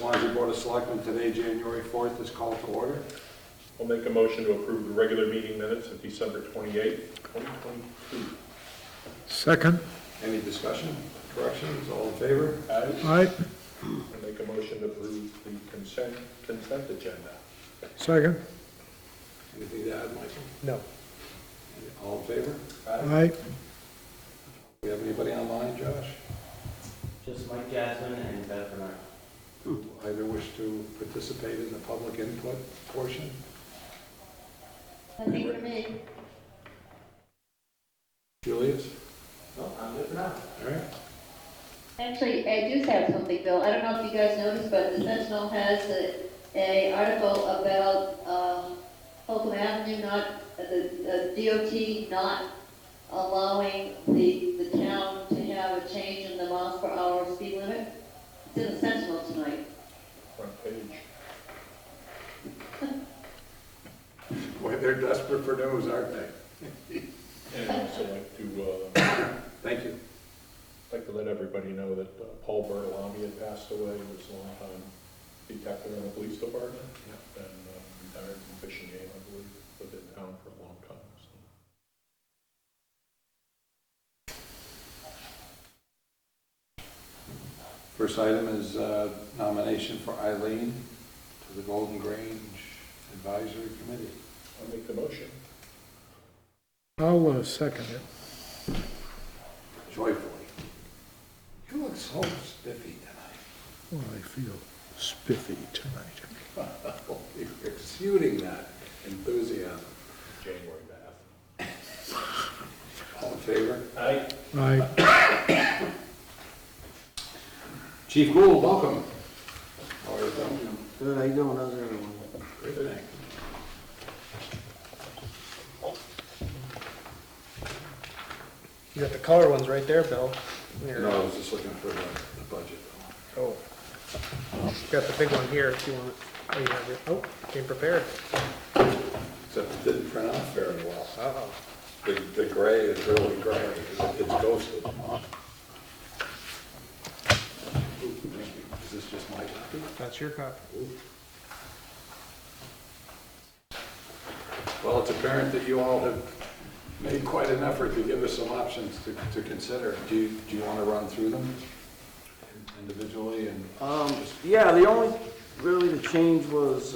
Swanzey Board of Selectmen today, January 4th, is called to order. I'll make a motion to approve the regular meeting minutes of December 28th, 2022. Second. Any discussion, corrections, all in favor? Aye. I make a motion to approve the consent agenda. Second. Anything to add, Michael? No. All in favor? Aye. We have anybody online, Josh? Just Mike Jasmine and Beth Bernard. Who either wish to participate in the public input portion? Nothing for me. Julius? No, I'm good for now. All right. Actually, I do have something, Bill. I don't know if you guys noticed, but the Sentinel has a article about Holcomb Avenue not, the DOT not allowing the town to have a change in the miles per hour speed limit. It's in the Sentinel tonight. Front page. Boy, they're desperate for news, aren't they? And I'd also Thank you. like to let everybody know that Paul Bertolami had passed away. He was a long-time detective in the police department. And retired from fishing game, I believe. Lived in town for a long time. So. First item is nomination for Eileen to the Golden Grange Advisory Committee. I'll make the motion. I'll second it. Joyfully. You look so spiffy tonight. Well, I feel spiffy tonight. You're exuding that enthusiasm. January bath. All in favor? Aye. Aye. Chief Gould, welcome. How are you doing? Good, how you doing? How's everyone? Great, thank you. You got the color ones right there, Bill. Here. No, I was just looking for the budget. Oh. Got the big one here if you want it. Oh, you have it. Oh, came prepared. Except it didn't print out very well. Uh-oh. The gray is really gray. It's ghosted. Ooh, thank you. Is this just my copy? That's your copy. Ooh. Well, it's apparent that you all have made quite an effort to give us some options to consider. Do you want to run through them individually and? Yeah, the only, really the change was,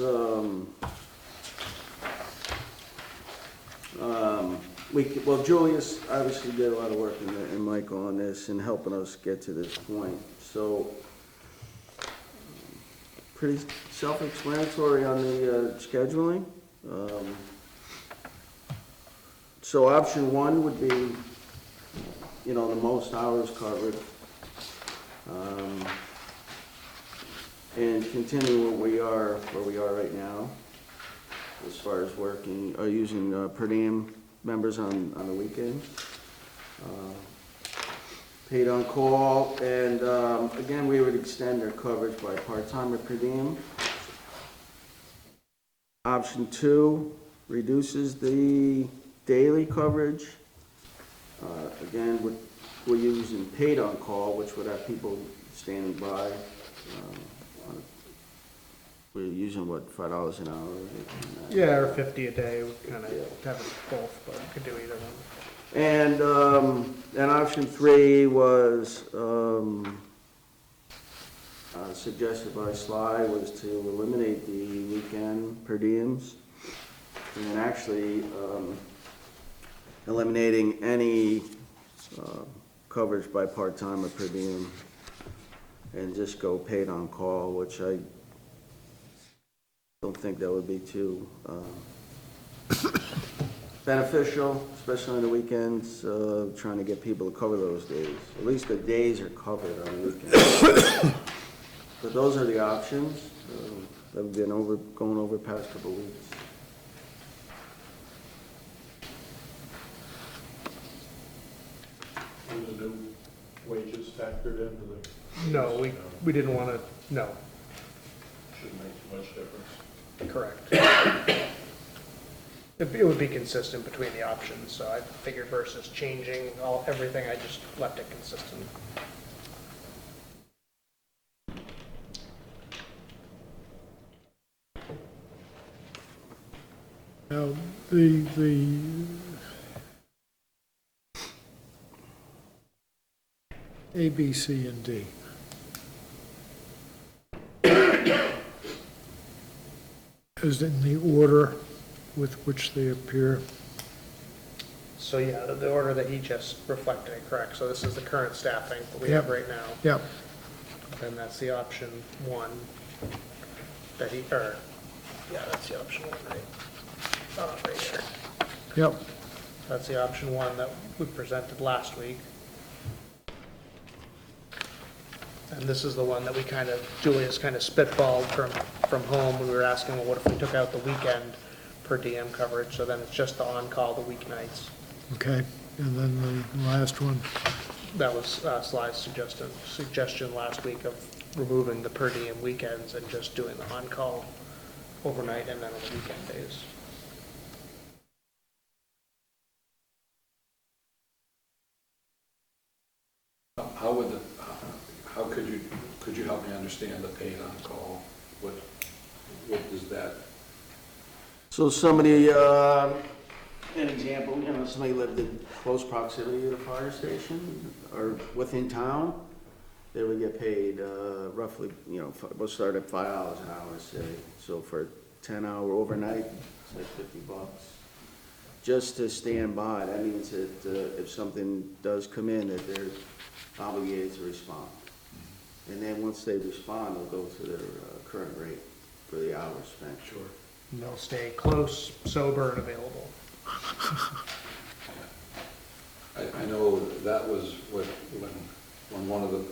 well, Julius obviously did a lot of work and Michael on this and helping us get to this point. So, pretty self-explanatory on the scheduling. So option one would be, you know, the most hours covered. And continue where we are right now, as far as working, or using per diem members on the weekend. Paid on call, and again, we would extend their coverage by part-time or per diem. Option two reduces the daily coverage. Again, we're using paid on call, which would have people standing by. We're using what, $5 an hour? Yeah, or 50 a day. We kind of have it both, but we could do either one. And option three was suggested by Sly, was to eliminate the weekend per diems, and actually eliminating any coverage by part-time or per diem, and just go paid on call, which I don't think that would be too beneficial, especially on the weekends, trying to get people to cover those days. At least the days are covered on the weekends. But those are the options that we've been going over the past couple of weeks. Were the new wages factored into the? No, we didn't want to, no, Shouldn't make too much difference. correct. It would be consistent between the options, so I figured versus changing everything, I just left it consistent. Now, the A, B, C, and D. Is in the order with which they appear. So yeah, the order that he just reflected, correct, so this is the current staffing that we have right now. Yep, And that's the option one that yeah, that's the option one, right? Right here. yep. That's the option one that we presented last week. And this is the one that we Julius kind of spitballed from home. We were asking, well, what if we took out the weekend per diem coverage? So then it's just the on-call, the weeknights. Okay, and then the last one. That was Sly's suggestion last week of removing the per diem weekends and just doing the on-call overnight and then on the weekend days. How could you help me understand the paid on call? What is that? So somebody, an example, somebody lived in close proximity to the fire station or within town, they would get paid roughly, we'll start at $5 an hour, say. So for a 10-hour overnight, it's like $50. Just to stand by, that means that if something does come in, that they're obligated to respond. And then once they respond, they'll go to their current rate for the hours spent. Sure. And they'll stay close, sober, and available. I know that was when one of the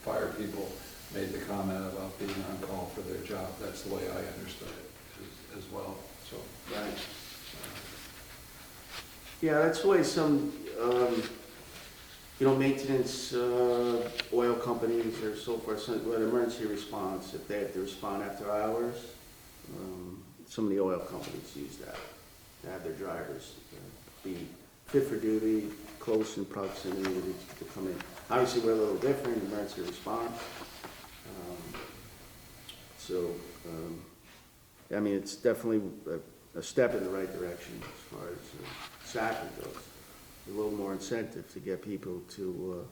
fire people made the comment about being on call for their job. That's the way I understood it as well, so. Right. Yeah, that's the way some, maintenance, oil companies or so forth, some emergency response, if they have to respond after hours, some of the oil companies use that, to have their drivers be fit for duty, close in proximity to come in. Obviously, we're a little different, emergency response. It's definitely a step in the right direction as far as staffing goes. A little more incentive to get people to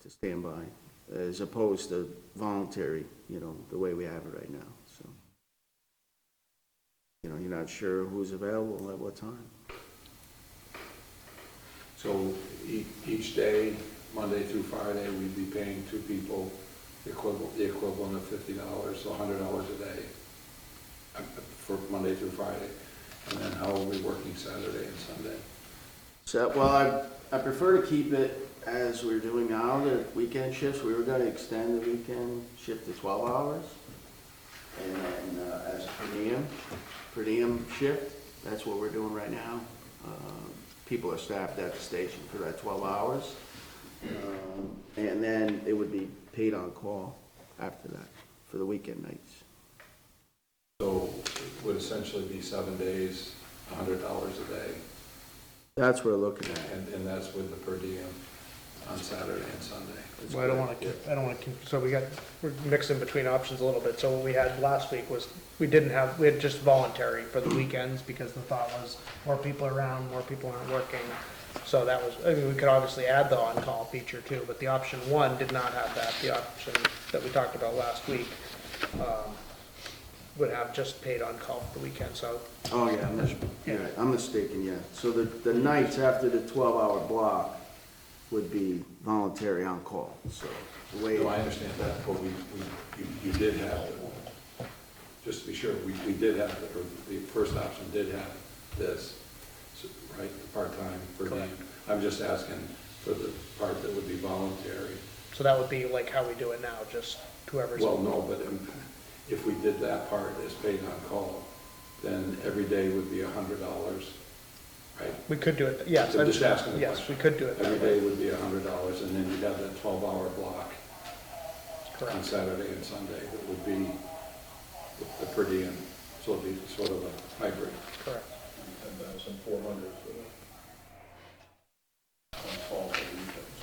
stand by, as opposed to voluntary, the way we have it right now. So, you're not sure who's available at what time. So each day, Monday through Friday, we'd be paying two people the equivalent of $50, so $100 a day for Monday through Friday. And then how are we working Saturday and Sunday? So, well, I prefer to keep it as we're doing now, the weekend shifts. We were going to extend the weekend shift to 12 hours. And then as per diem shift, that's what we're doing right now. People are staffed at the station for that 12 hours. And then it would be paid on call after that for the weekend nights. So it would essentially be 7 days, $100 a day. That's what we're looking at. And that's with the per diem on Saturday and Sunday. Well, I don't want to, so we're mixing between options a little bit. So what we had last week was, we had just voluntary for the weekends because the thought was more people around, more people aren't working. So that was, we could obviously add the on-call feature too, but the option one did not have that. The option that we talked about last week would have just paid on-call for the weekend, so. Oh, yeah, I'm mistaken, yeah. So the nights after the 12-hour block would be voluntary on-call, so the way. No, I understand that, but you did have, just to be sure, we did have, or the first option did have this, right, the part-time per diem. I'm just asking for the part that would be voluntary. So that would be like how we do it now, just whoever's. Well, no, but if we did that part as paid on call, then every day would be $100, right? We could do it, yes. I'm just asking the Yes, question. we could do it that Every way. day would be $100, and then you'd have that 12-hour block on Correct. Saturday and Sunday that would be the per diem, so it'd be sort of a hybrid. Correct. 10,400 for the on-call for the weekends.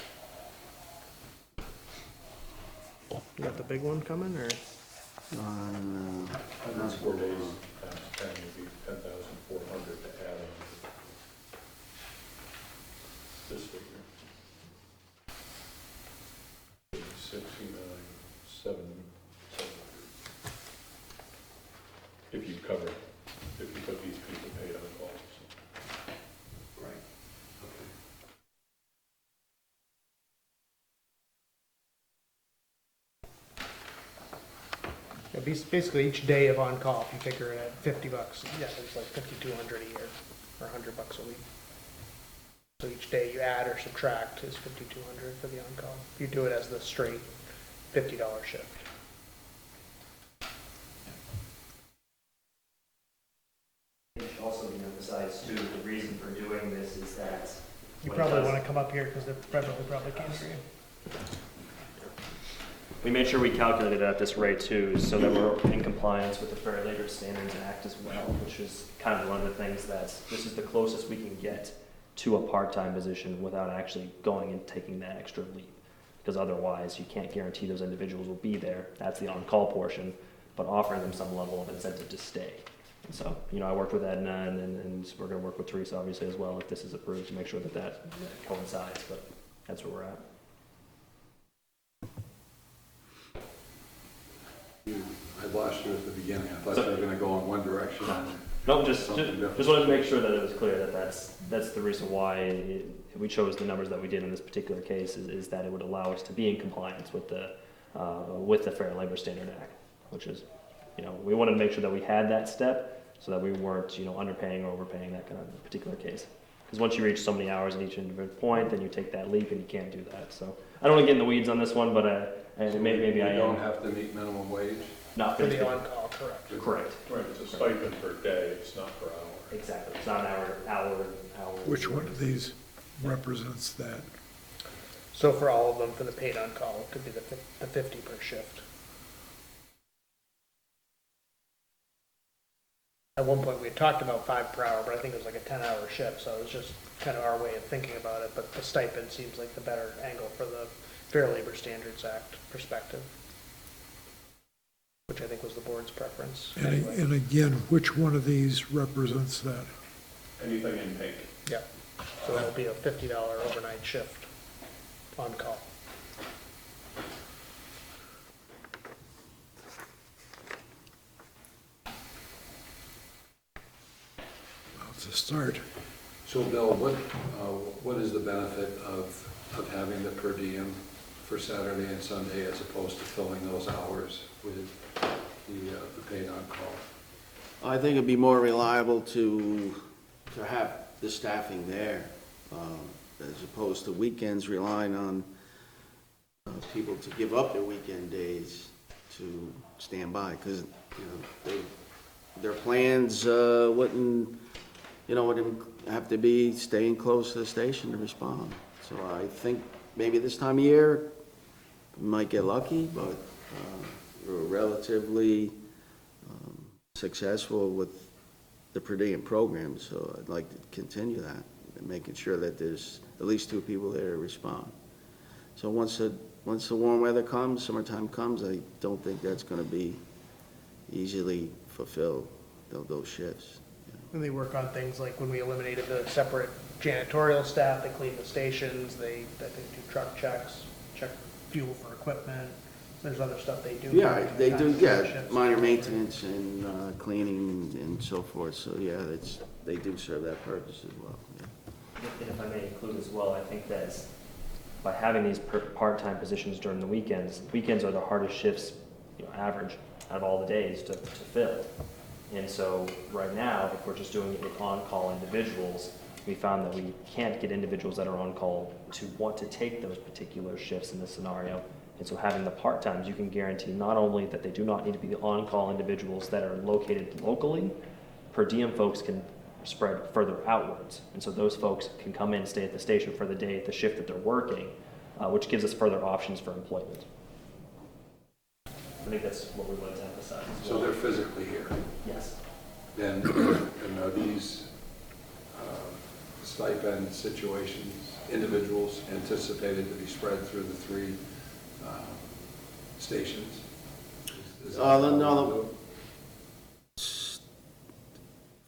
You got the big one coming, or? That's 4 days times 10 would be 10,400 to add on this figure. 69,700. If you cover, if you put these people paid on calls. Right. Okay. Yeah, basically each day of on-call, if you figure it at $50, yeah, it's like 5,200 a year, or $100 a week. So each day you add or subtract is 5,200 for the on-call. If you do it as the straight $50 shift. It should also be emphasized too, the reason for doing this is that. You when probably it does- want to come up here because the probably can't hear you. We made sure we calculated it at this rate too, so that we're in compliance with the Fair Labor Standards Act as well, which is kind of one of the things that, this is the closest we can get to a part-time position without actually going and taking that extra leap. Because otherwise, you can't guarantee those individuals will be there, that's the on-call portion, but offering them some level of incentive to stay. And so, I worked with Edna, and we're gonna work with Teresa obviously as well, if this is approved, to make sure that that coincides, but that's where we're at. I lost you at the beginning. I thought you were gonna go in one direction. No, just Something different. wanted to make sure that it was clear that that's the reason why we chose the numbers that we did in this particular case, is that it would allow us to be in compliance with the Fair Labor Standard Act, which is, we wanted to make sure that we had that step so that we weren't, underpaying or overpaying that kind of particular case. Because once you reach so many hours at each individual point, then you take that leap and you can't do that. So I don't want to get in the weeds on this one, but maybe I You don't am. have to meet minimum wage? Not For the on-call, correct. Correct. Right, it's a stipend per day, it's not per hour. Exactly. It's not an hour. Which one of these represents that? So for all of them, for the paid on-call, it could be the 50 per shift. At one point, we had talked about 5 per hour, but I think it was like a 10-hour shift, so it was just kind of our way of thinking about it, but the stipend seems like the better angle for the Fair Labor Standards Act perspective, which I think was the board's preference. Anyway. And again, which one of these represents that? Anything in pink. Yeah, so that'll be a $50 overnight shift on call. Well, it's a start. So Bill, what is the benefit of having the per diem for Saturday and Sunday as opposed to filling those hours with the paid on-call? I think it'd be more reliable to have the staffing there, as opposed to weekends relying on people to give up their weekend days to stand by, because, their plans wouldn't have to be staying close to the station to respond. So I think maybe this time of year, we might get lucky, but we're relatively successful with the per diem program, so I'd like to continue that, and making sure that there's at least 2 people there to respond. So once the warm weather comes, summertime comes, I don't think that's going to be easily fulfilled, those shifts. And they work on things like when we eliminated the separate janitorial staff, they clean the stations, I think do truck checks, check fuel for equipment. There's other stuff they do. Yeah, they do, yeah, Shifts. minor maintenance and cleaning and so forth, so yeah, they do serve that purpose as well, yeah. And if I may include as well, I think that by having these part-time positions during the weekends are the hardest shifts, average out of all the days to fill. And so right now, if we're just doing it with on-call individuals, we found that we can't get individuals that are on call to want to take those particular shifts in this scenario. And so having the part-times, you can guarantee not only that they do not need to be the on-call individuals that are located locally, per diem folks can spread further outwards. And so those folks can come in and stay at the station for the day, the shift that they're working, which gives us further options for employment. I think that's what we wanted to emphasize. So they're physically here. Yes. And are these stipend situations, individuals anticipated to be spread through the 3 stations? Is Is that how we no, do it?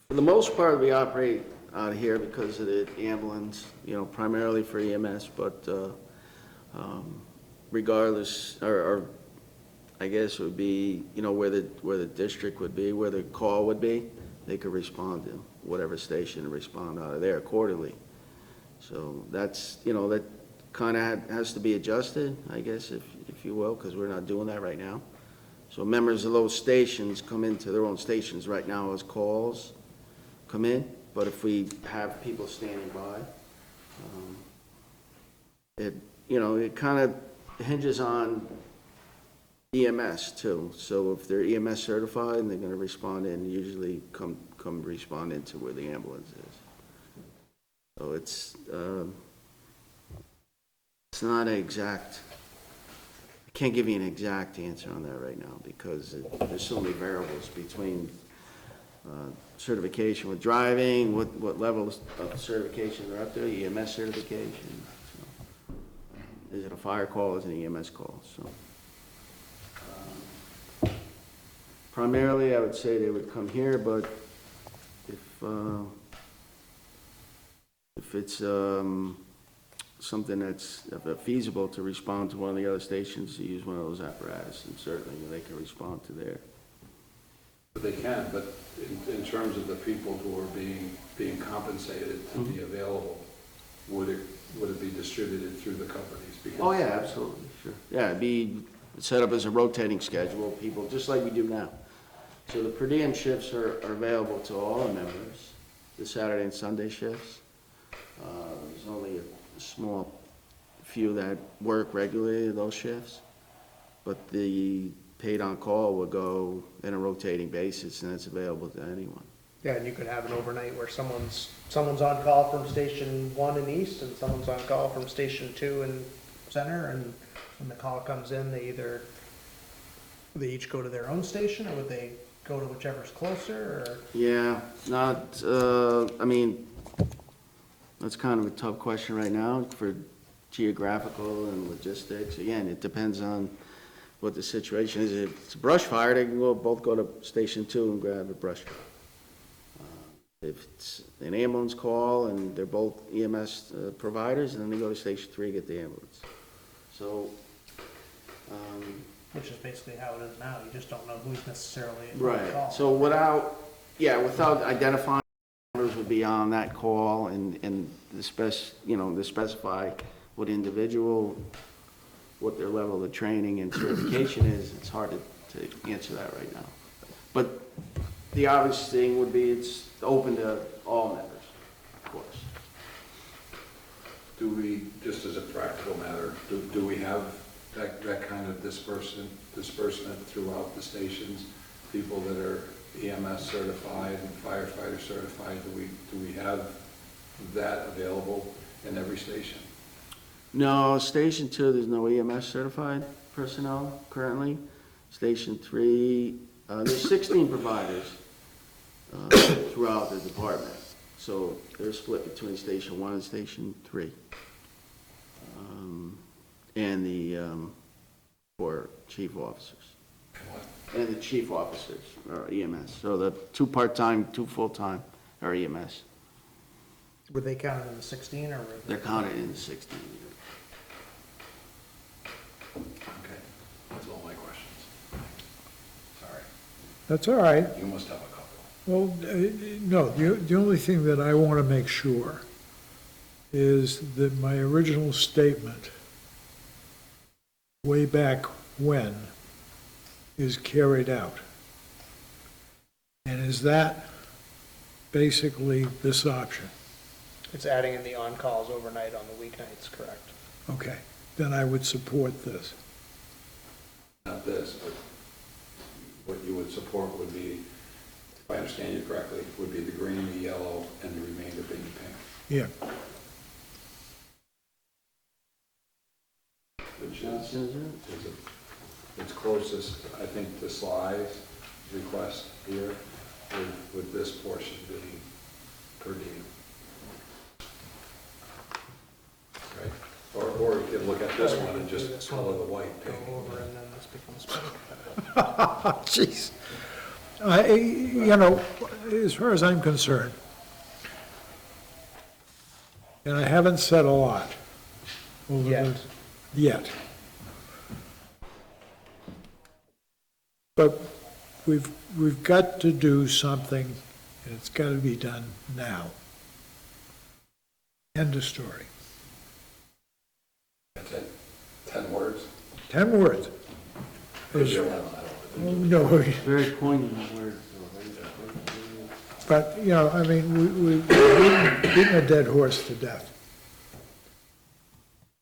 for the most part, we operate out here because of the ambulance, primarily for EMS, but regardless, or I guess it would be, where the district would be, where the call would be, they could respond to whatever station and respond out of there accordingly. So that's, that kind of has to be adjusted, I guess, if you will, because we're not doing that right now. So members of those stations come into their own stations right now as calls come in, but if we have people standing by, it kind of hinges on EMS too. So if they're EMS certified, they're going to respond in, usually come respond into where the ambulance is. So it's not an exact, I can't give you an exact answer on that right now because there's so many variables between certification with driving, what levels of certification are up there, EMS certification. So, is it a fire call, is it an EMS call? So primarily I would say they would come here, but if it's something that's feasible to respond to one of the other stations, to use one of those apparatus, and certainly they can respond to there. But they can, but in terms of the people who are being compensated to be available, would it be distributed through the companies? Because Oh, yeah, absolutely, sure. Yeah, it'd be set up as a rotating schedule, people, just like we do now. So the per diem shifts are available to all the members, the Saturday and Sunday shifts. There's only a small few that work regularly those shifts, but the paid on call will go in a rotating basis, and it's available to anyone. Yeah, and you could have an overnight where someone's on call from station 1 in East and someone's on call from station 2 in Center, and when the call comes in, they each go to their own station, or would they go to whichever's closer, or? Yeah, not, I mean, that's kind of a tough question right now for geographical and logistics. Again, it depends on what the situation is. If it's a brush fire, they can both go to station 2 and grab a brush truck. If it's an ambulance call and they're both EMS providers, then they go to station 3 and get the ambulance. So, Which is basically how it is now, you just don't know who's necessarily on right. call. So without identifying members would be on that call and specify what individual, what their level of training and certification is, it's hard to answer that right now. But the obvious thing would be it's open to all members, of course. do we, just as a practical matter, do we have that kind of disbursement throughout the stations? People that are EMS certified and firefighter certified, do we have that available in every station? No, Station 2, there's no EMS certified personnel currently. Station 3, there's 16 providers throughout the department. So they're split between Station 1 and Station 3. And the 4 chief officers. What? And the chief officers are EMS. So the 2 part-time, 2 full-time are EMS. Were they counted in the 16, or were they? They're counted in the 16. Okay, that's all my questions. Sorry, That's all right. you must have a couple. Well, no, the only thing that I want to make sure is that my original statement way back when is carried out. And is that basically this option? It's adding in the on-calls overnight on the weeknights, correct? Okay, then I would support this. Not this, but what you would support would be, if I understand you correctly, would be the green, the yellow, and the remainder being pink. Yeah, Which is it's closest, I think, to Sly's request here, with this portion being per diem. Right? Or or you can look at this one and just color the white Go pink. over and then this becomes pink. Jeez. You know, as far as I'm concerned, and I haven't said a lot over yet. But we've got to do something, and it's got to be done now. End of story. That's it, 10 words. 10 words. Is- No, Very poignant words. but, you know, I mean, we've beaten a dead horse to death.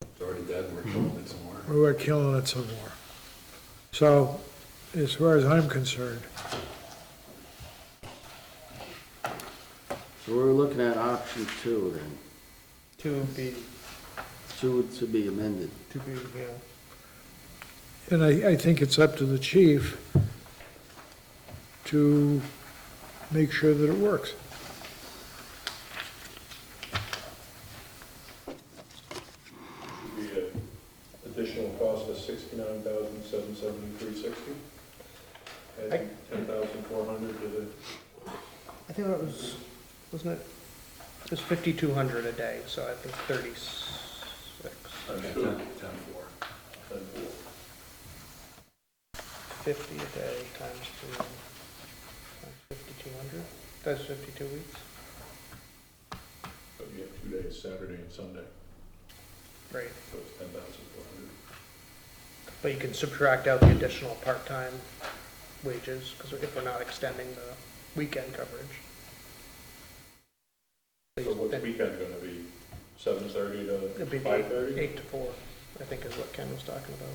It's already dead, we're killing it some more. We're killing it some more. So, as far as I'm concerned, So we're looking at option 2 then, To be, 2 to be amended. and I think it's up to the chief to make sure that it works. The additional cost is $69,773.60. Adding 10,400 to the, I think that was, wasn't it? It was 5,200 a day, so I think 36. times Okay, 2, 10, 10, 4. 50 a day times 2, times 5,200. That's 52 weeks. So you have 2 days, Saturday and Sunday, Right. so it's 10,400. But you can subtract out the additional part-time wages, because if we're not extending the weekend coverage. So what's weekend gonna be, 7:30 It'd to be 5:30? 8 to 4, I think is what Ken was talking about.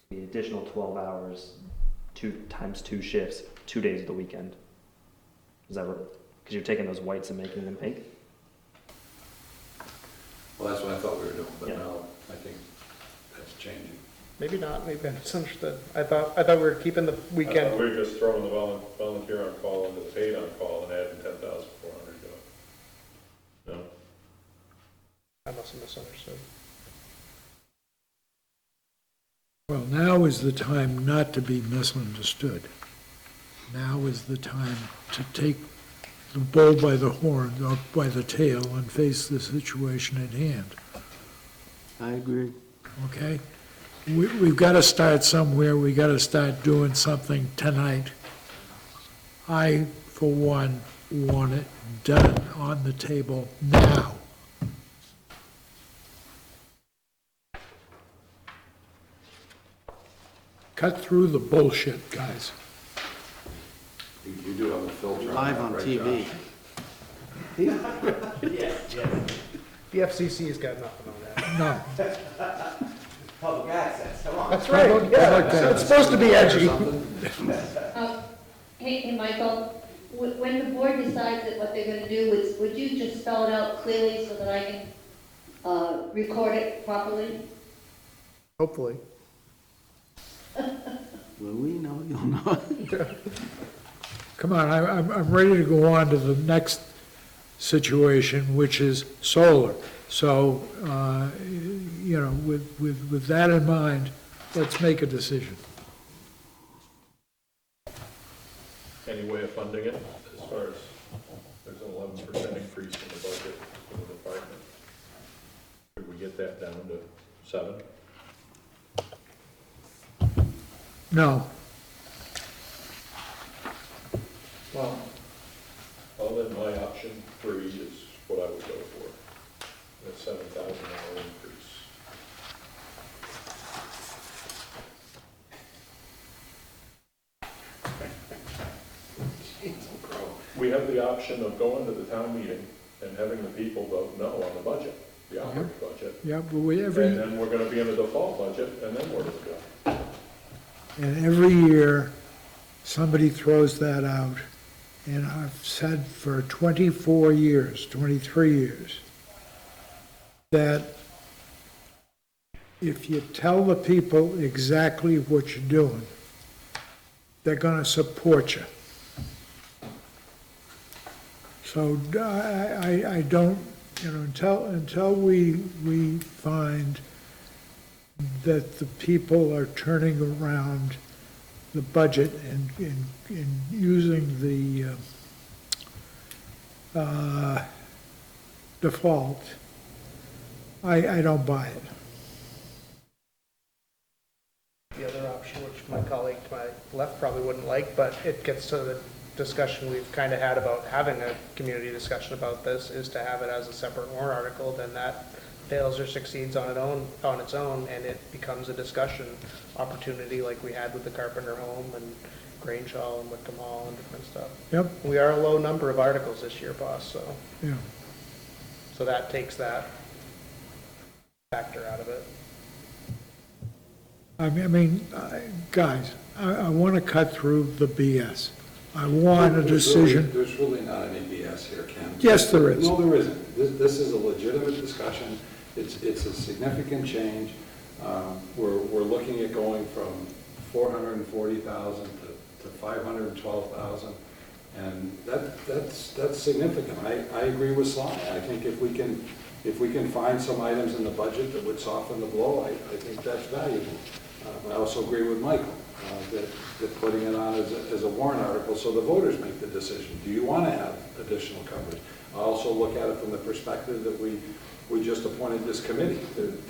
The additional 12 hours, 2 times 2 shifts, 2 days of the weekend. Is that right? Because you're taking those whites and making them pink? Well, that's what I thought we were doing, but Yeah. now I think that's changing. Maybe not, maybe I misunderstood. I thought we were keeping the I thought weekend. we were just throwing the volunteer on call into the paid on call and adding 10,400 to it. No? I must have misunderstood. Well, now is the time not to be misunderstood. Now is the time to take the bull by the horn, or by the tail, and face the situation at hand, I agree. okay? We've got to start somewhere, we got to start doing something tonight. I, for one, want it done on the table now. Cut through the bullshit, guys. You do have a filter on Live that, on right, TV. Josh? The FCC's got nothing on that. No. Public access, come on. That's right, yeah, it's supposed to be edgy. Hey, Michael, when the board decides that what they're gonna do, would you just spell it out clearly so that I can, record it properly? Hopefully. When we know, you'll know. Come on, I'm ready to go on to the next situation, which is solar. So, you know, with that in mind, let's make a decision. Any way of funding it, as far as, there's an 11% increase in the budget for the department. Could we get that down to 7? No, Well, then my option 3 is what I would go for. That's $7,000 increase. We have the option of going to the town meeting and having the people vote no on the budget, the operating budget. yeah, but we, And then we're gonna be in a default budget, and then where do we go? and every year, somebody throws that out. And I've said for 24 years, 23 years, that if you tell the people exactly what you're doing, they're gonna support you. So I don't you know, until we find that the people are turning around the budget and using the default, I don't buy it. The other option, which my colleague to my left probably wouldn't like, but it gets to the discussion we've kind of had about having a community discussion about this, is to have it as a separate warrant article, then that fails or succeeds on its own, and it becomes a discussion opportunity like we had with the Carpenter home and Grange Hall and Wickham Hall and different stuff. Yep, We are a low number of articles this year, boss, yeah. so that takes that factor out of it. I mean, guys, I want to cut through the BS. I want a decision. There's really not any BS here, Ken. Yes, there is. No, there isn't. This is a legitimate discussion. It's a significant change. We're looking at going from 440,000 to 512,000, and that's significant. I agree with Sly. I think if we can find some items in the budget that would soften the blow, I think that's valuable. I also agree with Michael that putting it on as a warrant article so the voters make the decision. Do you want to have additional coverage? I also look at it from the perspective that we just appointed this committee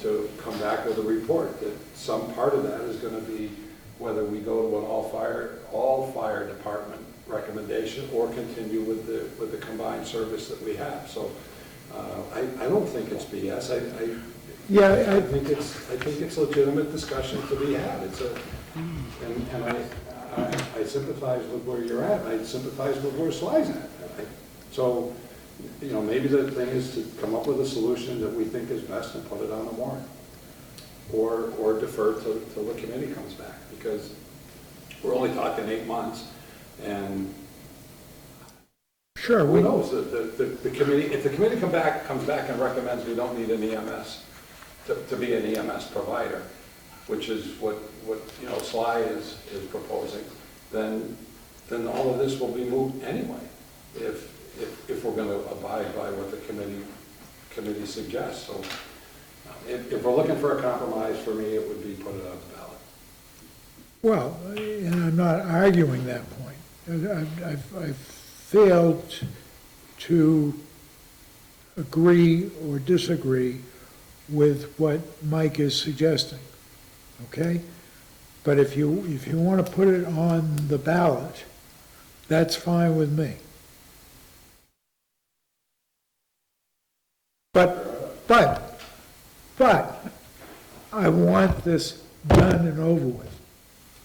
to come back with a report, that some part of that is going to be whether we go to an all fire department recommendation or continue with the combined service that we have. So I don't think it's BS. I think it's legitimate discussion to be had. And I sympathize with where you're at. I sympathize with where Sly's at. So, you know, maybe the thing is to come up with a solution that we think is best and put it on the warrant, or defer till the committee comes back, because we're only talking 8 months, and Sure. who knows, the committee, if the committee comes back and recommends we don't need an EMS, to be an EMS provider, which is what you know, Sly is proposing, then all of this will be moved anyway, if we're going to abide by what the committee suggests. So if we're looking for a compromise, for me, it would be put it on the ballot. Well, and I'm not arguing that point. I've failed to agree or disagree with what Mike is suggesting, okay? But if you want to put it on the ballot, that's fine with me. But I want this done and over with.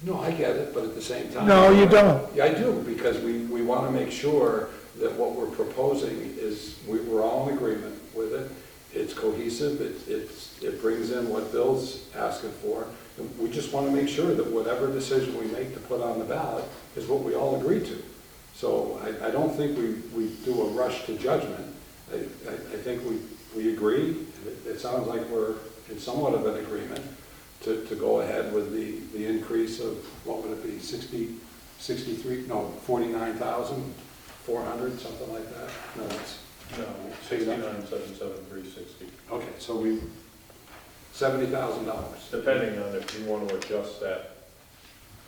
No, I get it, but at the same time. No, you don't. Yeah, I do, because we want to make sure that what we're proposing is, we're all in agreement with it. It's cohesive, it brings in what Bill's asking for. And we just want to make sure that whatever decision we make to put on the ballot is what we all agree to. So I don't think we do a rush to judgment. I think we agree. It sounds like we're in somewhat of an agreement to go ahead with the increase of, what would it be, 49,400, something like that? No, it's, No, 69,773.60. okay, so $70,000. Depending on if you want to adjust that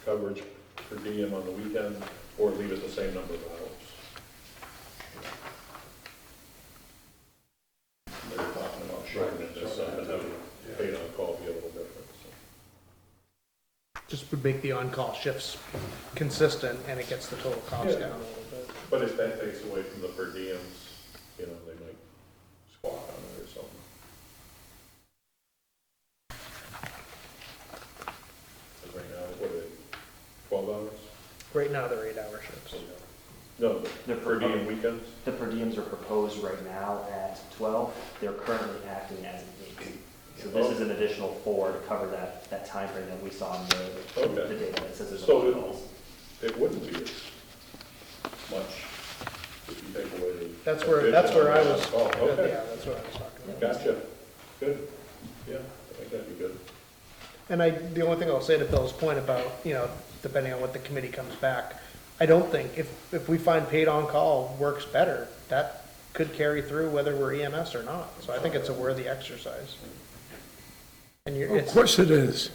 coverage per diem on the weekend or leave it the same number of hours. They're talking about shortening this up and having paid on call be a little different. So. Just would make the on-call shifts consistent, and it gets the total cost down a little bit. But if that takes away from the per diems, you know, they might squawk on it or something. But right now, what are they, 12 hours? Right now, they're 8-hour shifts. No, the per diem weekends? The per diems are proposed right now at 12. They're currently acting as an 8. So this is an additional 4 to cover that time frame that we saw in the data that says there's a lot of calls. It wouldn't be as much if you take away the. That's where I was, Oh, okay. yeah, that's what I was talking about. Gotcha. Good. Yeah, I think that'd be good. And the only thing I'll say to Bill's point about, you know, depending on what the committee comes back, I don't think, if we find paid on-call works better, that could carry through whether we're EMS or not. So I think it's a worthy exercise. And you're, Of it's, course it is.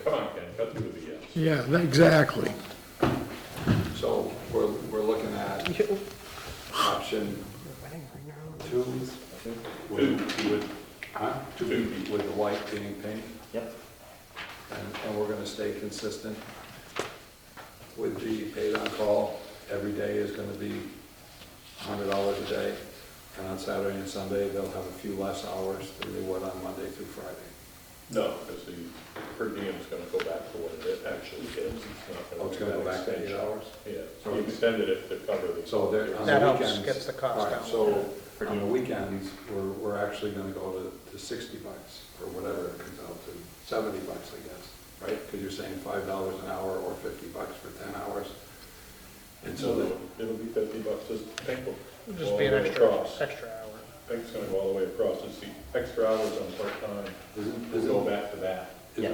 Come on, Ken, cut through the BS. Yeah, exactly. So we're looking at option two with, huh? Two. With the white being pink, Yep, and we're gonna stay consistent with the paid on call. Every day is gonna be $100 a day, and on Saturday and Sunday, they'll have a few less hours than they would on Monday through Friday. No, because the per diem's gonna go back to what it actually is. It's not Oh, it's gonna go back to 8 hours? Yeah, so you extended it to cover the. So there, on That the helps, weekends. gets the cost all right, down. So Per on the diem. weekends, we're actually gonna go to $60 or whatever it comes out to, $70, I guess, right? Because you're saying $5 an hour or $50 for 10 hours. And so that, It'll be $50, just think of. it'll just be an extra hour. Pink's gonna go all the way across, it's the extra hours on part-time, we'll go back to that. yeah,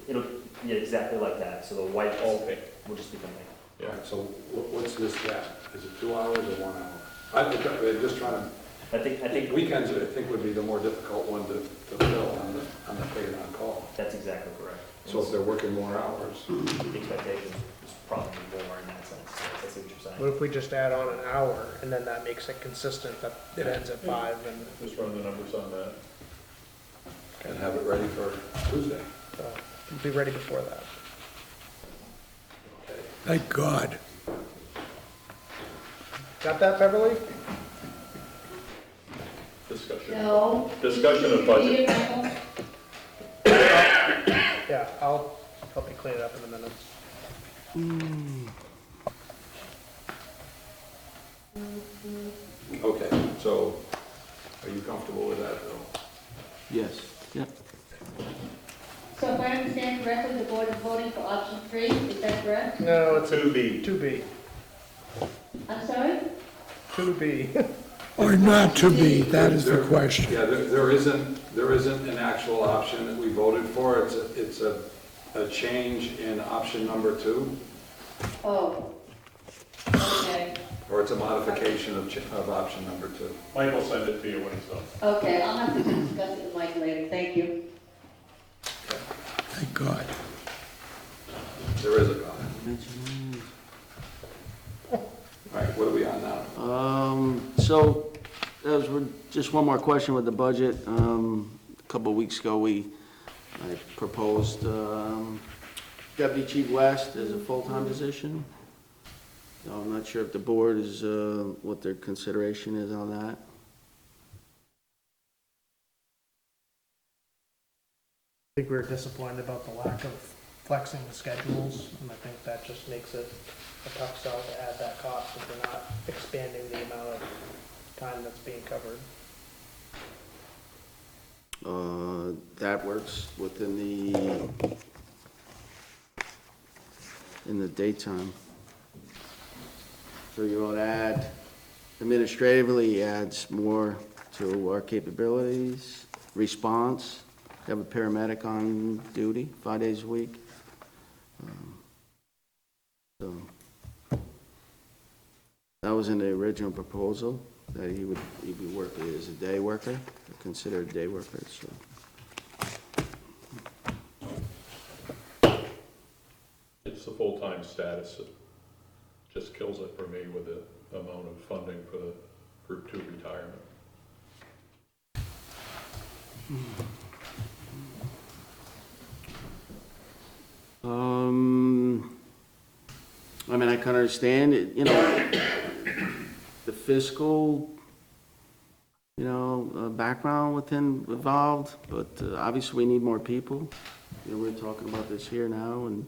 it'll, yeah, exactly like that, so the white All pink. will just become pink. all right, so what's this gap? Is it 2 hours or 1 hour? I'm just trying to, I think weekends, I think, would be the more difficult one to fill on the paid on call. that's exactly correct. So if they're working more hours, The expectation is probably more in that sense, I see what you're saying. What if we just add on an hour and then that makes it consistent, that it ends at 5 and, Just run the numbers on that. and have it ready for Tuesday. we'll be ready before that. Okay. Thank God. Got that, Beverly? Discussion. No. Discussion of budget. Michael? Yeah, I'll help you clean it up in a minute. Okay, so are you comfortable with that, Bill? Yes, yep. So if I understand correctly, the board is voting for option 3, is that correct? No, it's a 2B. 2B, I'm sorry? 2B. Or not to be, that is the question. Yeah, there isn't an actual option that we voted for. It's a change in option number 2, Oh, okay, or it's a modification of option number 2. Mike will send it to you when it's done. okay, I'll have to discuss it with Mike later, thank you. Thank God. There is a comment. All right, what are we on now? So, just one more question with the budget. A couple of weeks ago, I proposed Deputy Chief West as a full-time position. So I'm not sure if the board is, what their consideration is on that. I think we were disappointed about the lack of flexing the schedules, and I think that just makes it a tough sell to add that cost if we're not expanding the amount of time that's being covered. That works within in the daytime. So you want to add, administratively, adds more to our capabilities, response, have a paramedic on duty 5 days a week. So that was in the original proposal, that he would work as a day worker, considered a day worker, so. It's the full-time status that just kills it for me with the amount of funding for the Group 2 retirement. I mean, I can understand it, you know, the fiscal, you know, background within involved, but obviously we need more people. You know, we're talking about this here now, and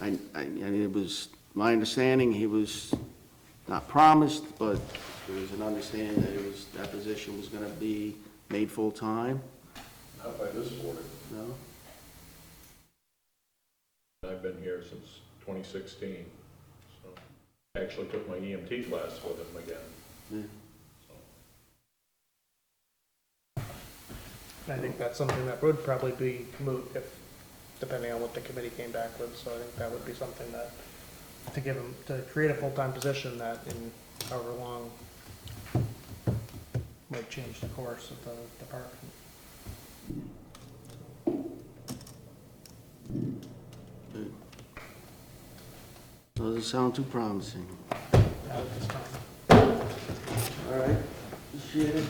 I mean, it was my understanding he was not promised, but there was an understanding that that position was going to be made full-time, Not by this board. no? I've been here since 2016, so I actually took my EMT class with him again. Yeah. And I think that's something that would probably be moot if, depending on what the committee came back with, so I think that would be something that to give them, to create a full-time position that in however long might change the course of the department. Doesn't sound too promising. At this time. All right, appreciate it.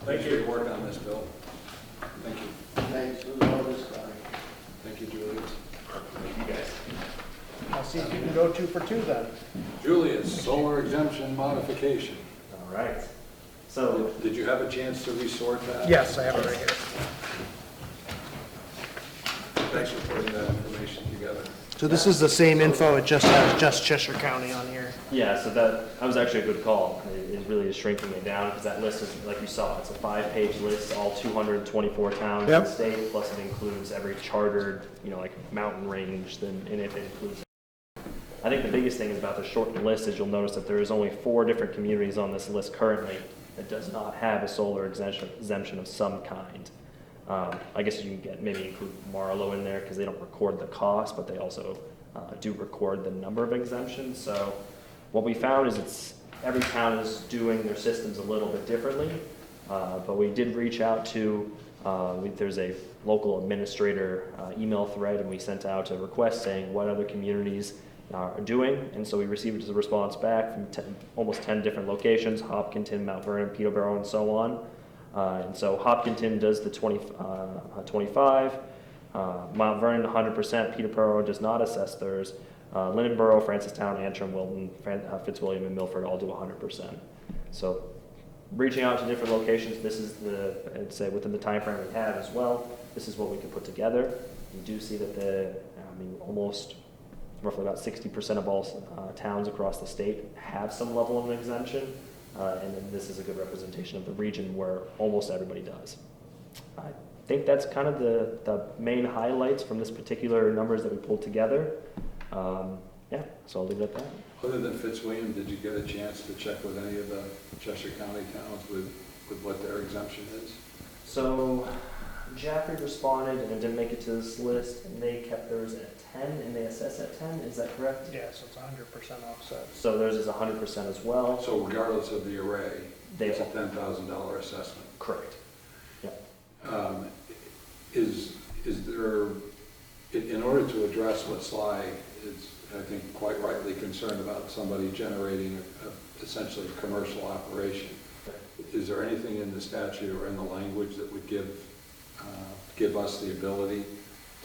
Thank you for your work on this, Bill. Thank you. Thanks for all this time. Thank you, Julius. You guys. I'll see if you can go 2 for 2 then. Julius, solar exemption modification. All right. So, Did you have a chance to resort that? Yes, I have it right here. Thanks for putting that information together. So this is the same info, it just has just Cheshire County on here. yeah, so that was actually a good call. It really is shrinking it down because that list is, like you saw, it's a 5-page list, all 224 towns in the Yep. state, plus it includes every chartered, like mountain range, and it includes. I think the biggest thing about the shortened list is you'll notice that there is only 4 different communities on this list currently that does not have a solar exemption of some kind. I guess you can maybe include Marlow in there because they don't record the cost, but they also do record the number of exemptions. So what we found is every town is doing their systems a little bit differently, but we did reach out to, there's a local administrator email thread, and we sent out a request saying what other communities are doing, and so we received a response back from almost 10 different locations: Hopkinton, Mount Vernon, Peterborough, and so on. And so Hopkinton does the 25, Mount Vernon 100%, Peterborough does not assess theirs, Lindenborough, Francistown, Antrim, Wilton, Fitzwilliam, and Milford all do 100%. So reaching out to different locations, this is I'd say within the time frame we have as well, this is what we could put together. You do see that almost roughly about 60% of all towns across the state have some level of an exemption. And then this is a good representation of the region where almost everybody does. I think that's kind of the main highlights from this particular numbers that we pulled together. Yeah, so I'll leave it at that. Other than Fitzwilliam, did you get a chance to check with any of the Cheshire County towns with what their exemption is? So Jaffrey responded and it didn't make it to this list, and they kept theirs at 10 and they assess at 10, is that correct? Yeah, so it's 100% offset. So theirs is 100% as well. So regardless of the array, They it's a $10,000 assessment. Correct. Is there, in order to address what Sly is, I think, quite rightly concerned about, somebody generating essentially a commercial operation, is there anything in the statute or in the language that would give us the ability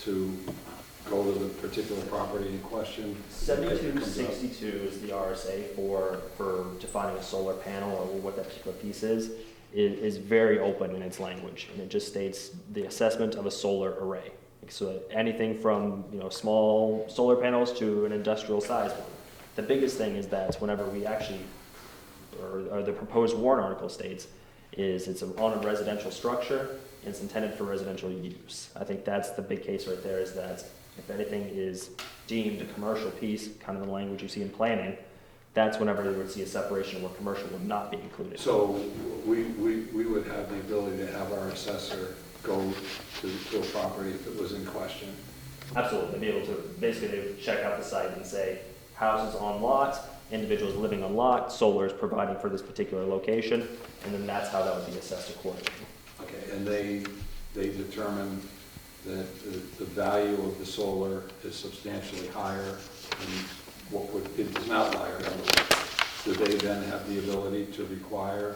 to go to the particular property in question? 7262 is the RSA for defining a solar panel or what that particular piece is very open in its language, and it just states the assessment of a solar array. So anything from small solar panels to an industrial size one. The biggest thing is that whenever we actually, or the proposed warrant article states, is it's on a residential structure and it's intended for residential use. I think that's the big case right there, is that if anything is deemed a commercial piece, kind of the language you see in planning, that's whenever you would see a separation where commercial would not be included. So we would have the ability to have our assessor go to a property if it was in question? Absolutely, they'd be able to, basically they would check out the site and say, houses on lot, individuals living on lot, solar is providing for this particular location, and then that's how that would be assessed accordingly. Okay, and they determine that the value of the solar is substantially higher than what would, it is an outlier, in other words. Do they then have the ability to require,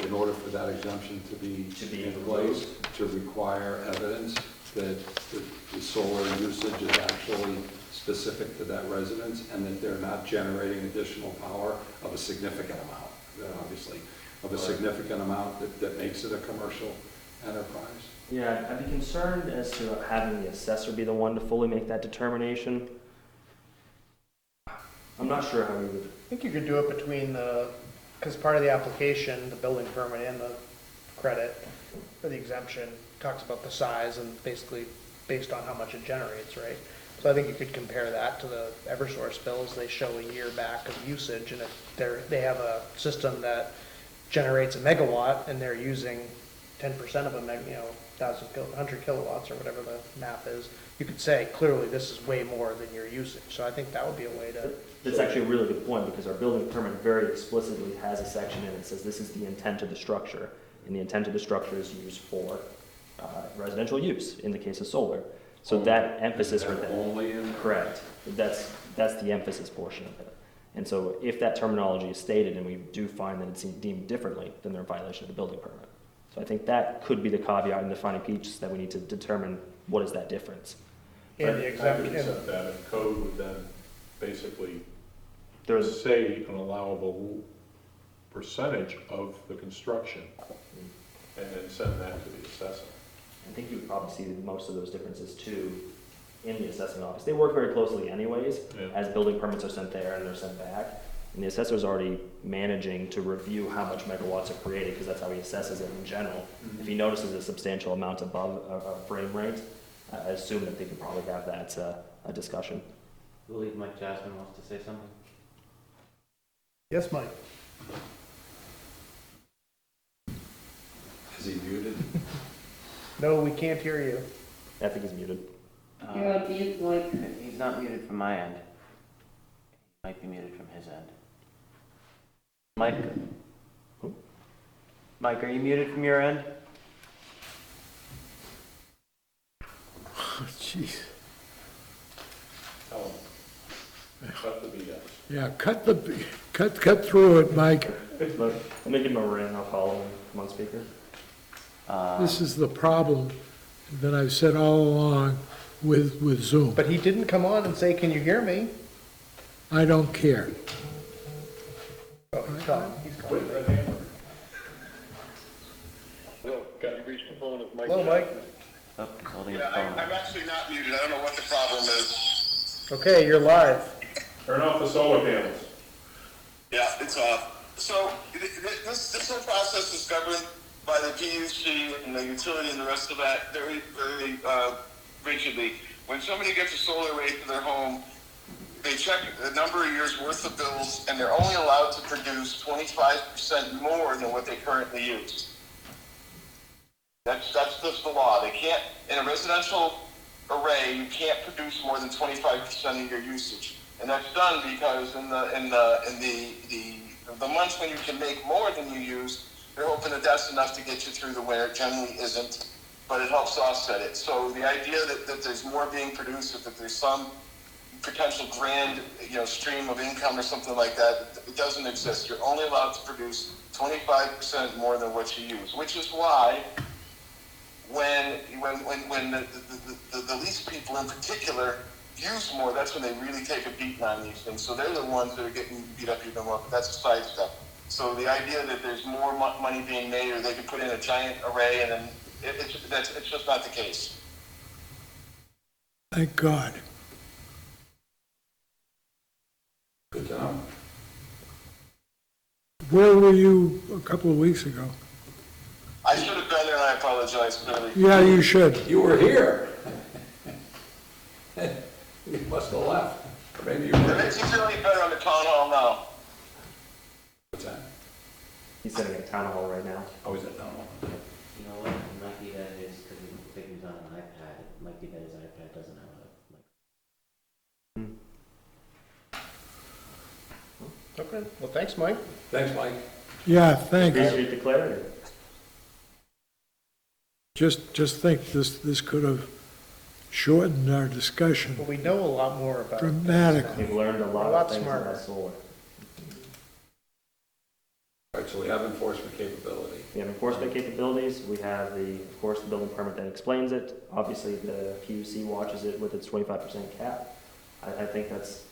in order for that exemption to be in place, to require evidence that the solar usage is actually specific to that residence and that they're not generating additional power of a significant amount, obviously, of a significant amount that makes it a commercial enterprise? Yeah, I'd be concerned as to having the assessor be the one to fully make that determination. I'm not sure how we would. I think you could do it between because part of the application, the building permit and the credit for the exemption talks about the size and basically based on how much it generates, right? So I think you could compare that to the Eversource bills. They show a year back of usage, and if they have a system that generates a megawatt and they're using 10% of a 100 kilowatts or whatever the math is, you could say clearly this is way more than your usage. So I think that would be a way to, That's actually a really good point, because our building permit very explicitly has a section in it that says this is the intent of the structure, and the intent of the structure is used for residential use, in the case of solar. So that emphasis right there. Only in. Correct. That's the emphasis portion of it. And so if that terminology is stated and we do find that it's deemed differently, then they're in violation of the building permit. So I think that could be the caveat in defining piece, that we need to determine what is that difference. and the I exemption. would accept that, and code would then basically There's, say an allowable percentage of the construction, and then send that to the assessor. I think you would probably see most of those differences too in the assessing office. They work very closely anyways, Yeah. as building permits are sent there and they're sent back. And the assessor's already managing to review how much megawatts are created, because that's how he assesses it in general. If he notices a substantial amount above a frame rate, I assume that they could probably have that a discussion. I believe Mike Jasmine wants to say something. Yes, Mike? Is he muted? No, we can't hear you. I think he's muted. You're on mute, Mike. He's not muted from my end. He might be muted from his end. Mike? Mike, are you muted from your end? Jeez. Tell them, cut the BS. Yeah, cut through it, Mike. Let me give him a ring, I'll call him, come on speaker. This is the problem that I've said all along with Zoom. But he didn't come on and say, can you hear me? I don't care. Oh, he's calling. He's calling. With the hammer. Got you reached the phone of Mike. Hello, Mike. Oh, he's holding his Yeah, phone. I'm actually not muted. I don't know what the problem is. Okay, you're live. Turn off the solar panels. Yeah, it's off. So this whole process is governed by the PUC and the utility and the rest of that very, very rigidly. When somebody gets a solar array to their home, they check a number of years worth of bills, and they're only allowed to produce 25% more than what they currently use. That's just the law. They can't, in a residential array, you can't produce more than 25% of your usage. And that's done because in the months when you can make more than you use, they're hoping that that's enough to get you through the winter. It generally isn't, but it helps offset it. So the idea that there's more being produced, or that there's some potential grand, stream of income or something like that, it doesn't exist. You're only allowed to produce 25% more than what you use, which is why when the least people in particular use more, that's when they really take a beating on these things. So they're the ones that are getting beat up even more, but that's a side step. So the idea that there's more money being made, or they could put in a giant array, and then it's just not the case. Thank God. Good to know. Where were you a couple of weeks ago? I should have been there, and I apologize, clearly. Yeah, you should. You were here. You must have left. Or maybe you It were. makes you feel any better on the town hall now. What's that? He's sitting at a town hall right now. Oh, is it? No. You know what? It might be that it is because he figures on an iPad. It might be that his iPad doesn't have a Okay, well, thanks, Mike. Thanks, Mike. Yeah, thanks. Appreciate the clarity. Just think this could have shortened our discussion Well, we know a lot more about this now. dramatically. We've learned a A lot lot of things smarter. about solar. All right, so we have enforcement capability. We have enforcement capabilities, we have of course, the building permit that explains it. Obviously, the PUC watches it with its 25% cap. I think that's,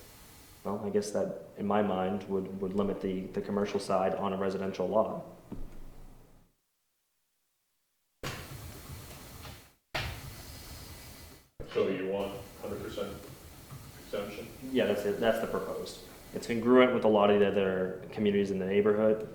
well, I guess that, in my mind, would limit the commercial side on a residential lot. So you want 100% exemption? Yeah, that's it, that's the proposed. It's congruent with a lot of the other communities in the neighborhood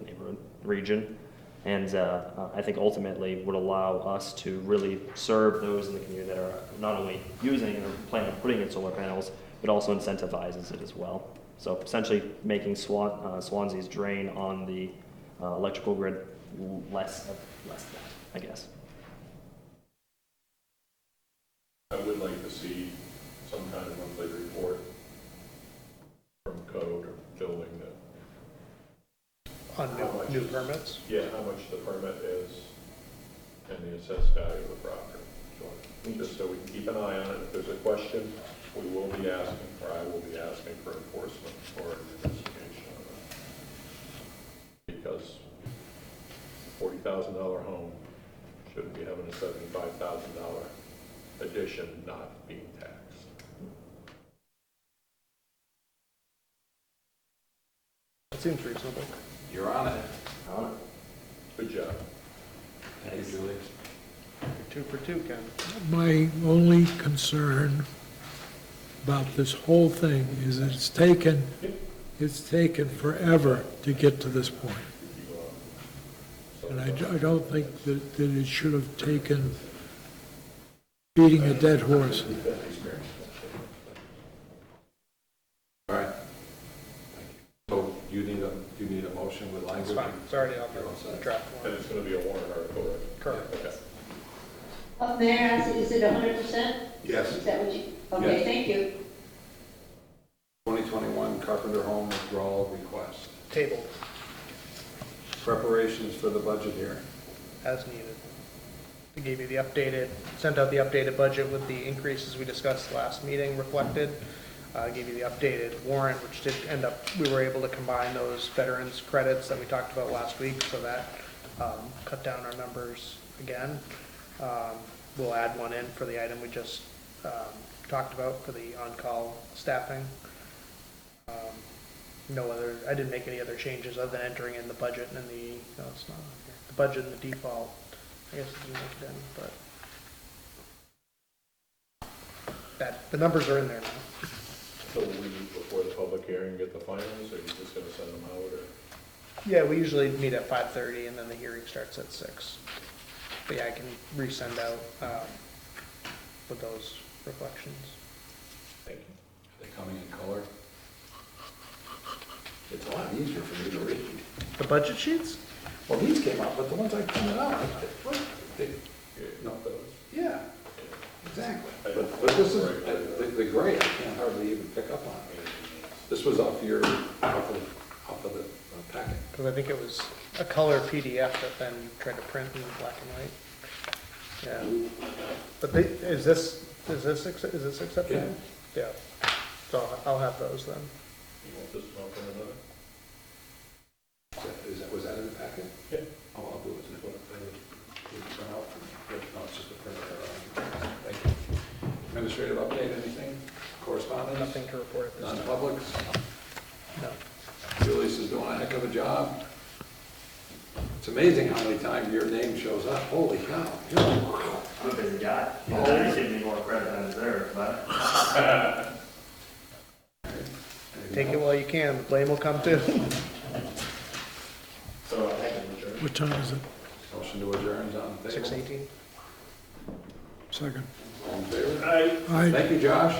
region, and I think ultimately would allow us to really serve those in the community that are not only using or planning on putting in solar panels, but also incentivizes it as well. So essentially making Swanzey's drain on the electrical grid less than, I guess. I would like to see some kind of monthly report from code or building that, On new permits. yeah, how much the permit is and the assessed value of the property. Just so we can keep an eye on it. If there's a question, we will be asking, or I will be asking for enforcement or an investigation on it. Because $40,000 home shouldn't be having a $75,000 addition not being taxed. That seems reasonable. You're on it. Good job. Thank you, Julius. 2 for 2, Ken. My only concern about this whole thing is that it's taken forever to get to this point. And I don't think that it should have taken beating a dead horse. All right. So you need a motion with language? It's fine. It's already on You're all the set. draft And one. it's going to be a warrant article, right? Correct. Okay. May I ask, is it 100%? Yes. Is that what you, okay, Yes. thank you. 2021 Carpenter Home withdrawal request. Table Preparations for the budget hearing. as needed. We gave you the updated, sent out the updated budget with the increases we discussed last meeting reflected. Gave you the updated warrant, which did end up, we were able to combine those veterans credits that we talked about last week, so that cut down our numbers again. We'll add one in for the item we just talked about for the on-call staffing. No other, I didn't make any other changes other than entering in the budget and the, no, it's not on here. The budget and the default, I guess it didn't make it in, but that, the numbers are in there now. So we meet before the public hearing, get the finals, or are you just going to send them out, or? Yeah, we usually meet at 5:30 and then the hearing starts at 6. But yeah, I can resend out with those reflections. Thank you. Are they coming in color? It's a lot easier for me to read. The budget sheets? Well, these came out, but the ones I printed out, they, Not those. yeah, exactly. But this is, the gray, I can't hardly even pick up on. This was off of the packet. Because I think it was a color PDF that then you tried to print in black and white. Yeah. But they, is this acceptable? Yeah. So I'll have those then. You want this one from another? Was that in the packet? Yeah. Oh, I'll do it. Did it print out for me? No, it's just a printer error. Thank you. Administrative update, anything? Correspondence? Nothing to report at this time. Non-publics? No. Julius is doing a heck of a job. It's amazing how many times your name shows up. Holy cow. I'm a busy guy. I should be more credit than I deserve, but. Take it while you can. The blame will come too. So I can adjourn. What time is it? Motion to adjourn is on the table. 6:18. Second. All in favor? Aye. Thank you, Josh.